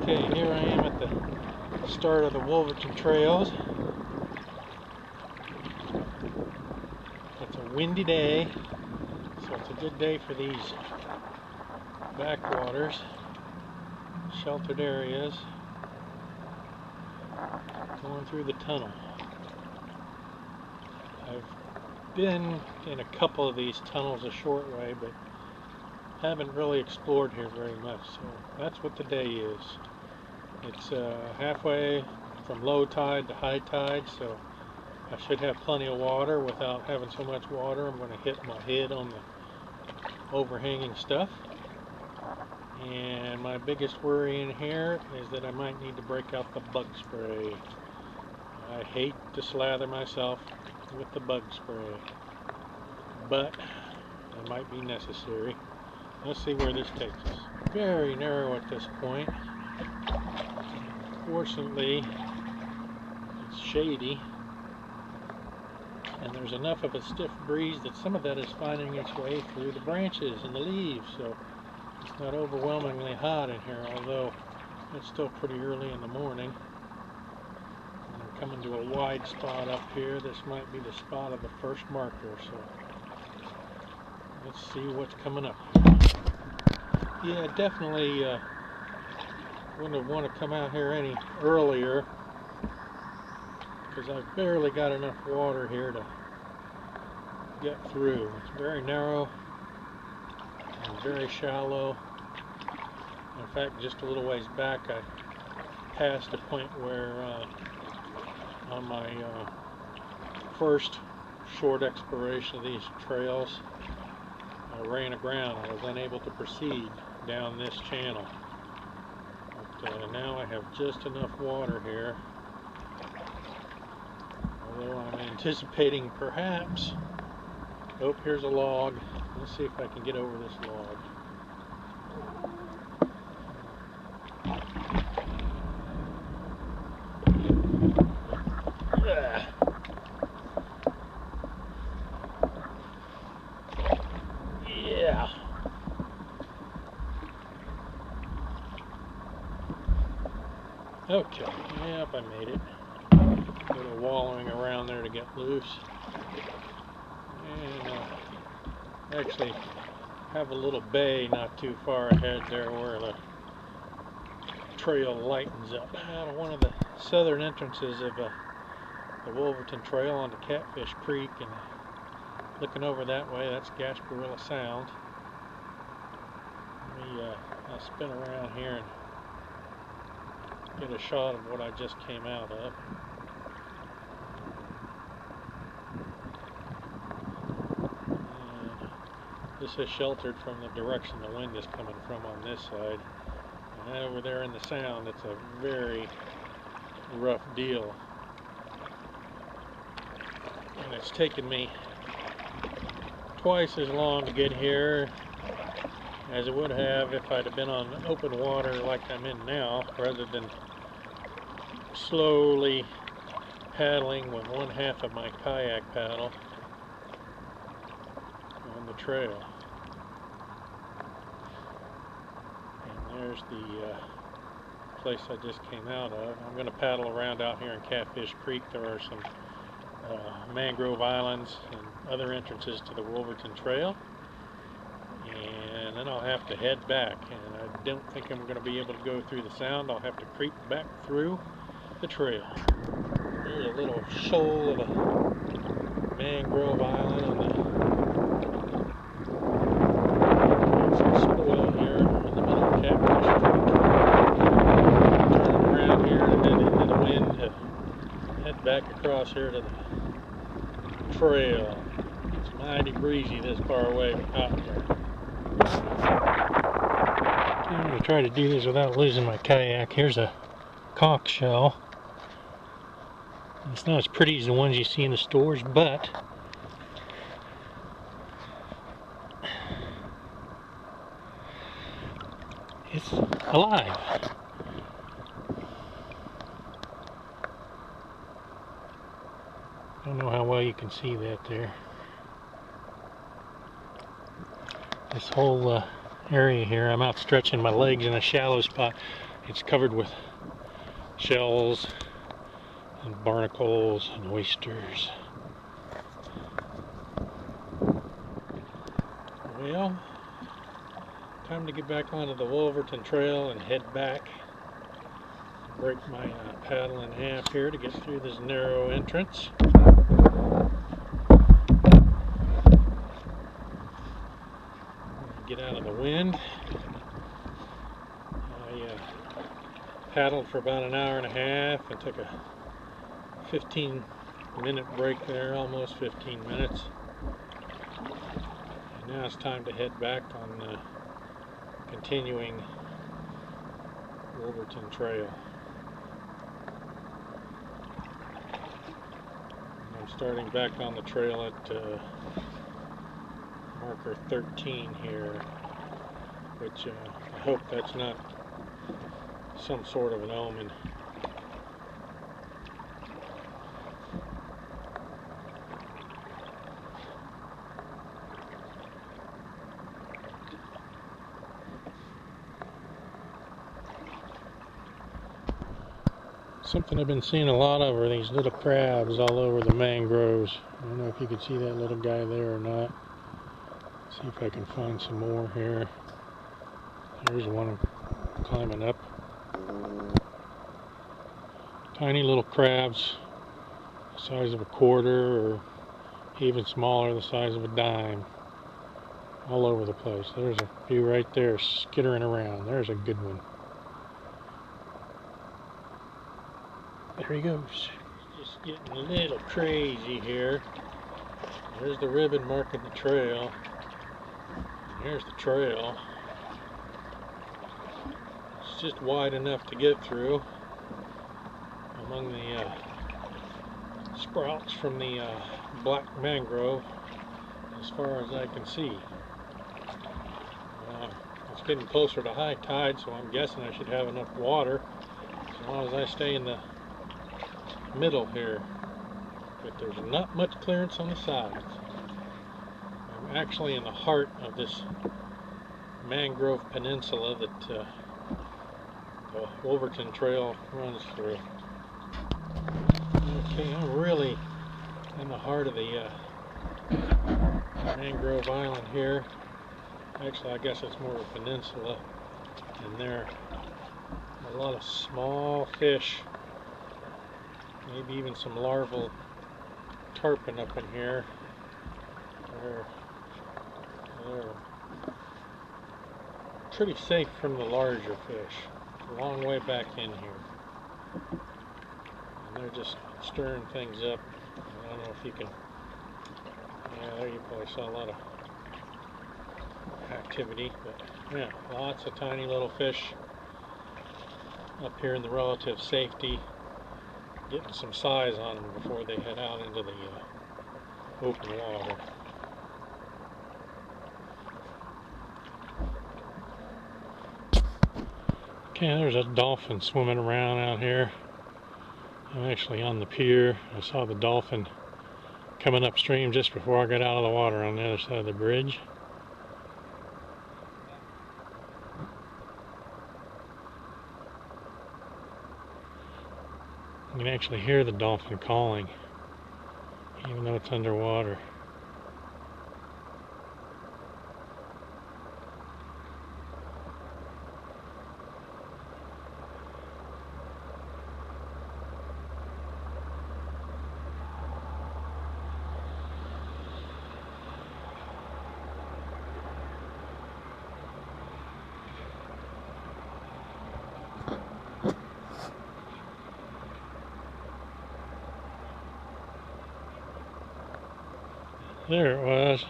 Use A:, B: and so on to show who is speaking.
A: Okay, here I am at the start of the Woolverton Trails. It's a windy day, so it's a good day for these backwaters, sheltered areas, going through the tunnel. I've been in a couple of these tunnels a short way, but haven't really explored here very much, so that's what the day is. It's halfway from low tide to high tide, so I should have plenty of water without having so much water. I'm going to hit my head on the overhanging stuff, and my biggest worry in here is that I might need to break out the bug spray. I hate to slather myself with the bug spray, but it might be necessary. Let's see where this takes us. Very narrow at this point. Fortunately, it's shady, and there's enough of a stiff breeze that some of that is finding its way through the branches and the leaves, so it's not overwhelmingly hot in here, although it's still pretty early in the morning. And I'm coming to a wide spot up here. This might be the spot of the first marker, so let's see what's coming up. Yeah, definitely wouldn't have wanted to come out here any earlier, because I've barely got enough water here to get through. It's very narrow and very shallow. In fact, just a little ways back I passed a point where on my first short exploration of these trails, I ran aground. I was unable to proceed down this channel. But now I have just enough water here, although I'm anticipating perhaps, oh, here's a log. Let's see if I can get over this log. Yeah. Okay, yep, I made it. A little wallowing around there to get loose. And actually have a little bay not too far ahead there where the trail lightens up. Out of one of the southern entrances of the Woolverton Trail onto Catfish Creek, and looking over that way, that's Gasparilla Sound. I'll spin around here and get a shot of what I just came out of. And this is sheltered from the direction the wind is coming from on this side. And over there in the sound, it's a very rough deal. And it's taken me twice as long to get here as it would have if I'd have been on open water like I'm in now, rather than slowly paddling with one half of my kayak paddle on the trail. And there's the place I just came out of. I'm going to paddle around out here in Catfish Creek. There are some mangrove islands and other entrances to the Woolverton Trail, and then I'll have to head back, and I don't think I'm going to be able to go through the sound. I'll have to creep back through the trail. There's a little shoal of a mangrove island on the spoil here in the middle of Catfish Creek. Turn around here and head into the wind to head back across here to the trail. It's mighty breezy this far away out here. I'm going to try to do this without losing my kayak. Here's a conch shell. It's not as pretty as the ones you see in the stores, but it's alive. I don't know how well you can see that there. This whole area here, I'm out stretching my legs in a shallow spot. It's covered with shells and barnacles and oysters. Well, time to get back onto the Woolverton Trail and head back. Break my paddle in half here to get through this narrow entrance. Get out of the wind. I paddled for about an hour and a half and took a 15-minute break there, almost 15 minutes. And now it's time to head back on the continuing Woolverton Trail. And I'm starting back on the trail at marker 13 here, which I hope that's not some sort of an omen. Something I've been seeing a lot of are these little crabs all over the mangroves. I don't know if you can see that little guy there or not. See if I can find some more here. There's one climbing up. Tiny little crabs, the size of a quarter or even smaller, the size of a dime. All over the place. There's a few right there skittering around. There's a good one. There he goes. Just getting a little crazy here. There's the ribbon marking the trail. Here's the trail. It's just wide enough to get through among the sprouts from the black mangrove as far as I can see. It's getting closer to high tide, so I'm guessing I should have enough water as long as I stay in the middle here, but there's not much clearance on the sides. I'm actually in the heart of this mangrove peninsula that the Woolverton Trail runs through. Okay, I'm really in the heart of the mangrove island here. Actually, I guess it's more of a peninsula, and there are a lot of small fish. Maybe even some larval tarpon up in here. They're pretty safe from the larger fish. A long way back in here. And they're just stirring things up. I don't know if you can... Yeah, there you probably saw a lot of activity. But yeah, lots of tiny little fish up here in the relative safety. Getting some size on them before they head out into the open water. Okay, there's a dolphin swimming around out here. I'm actually on the pier. I saw the dolphin coming upstream just before I got out of the water on the other side of the bridge. You can actually hear the dolphin calling, even though it's underwater. There it was.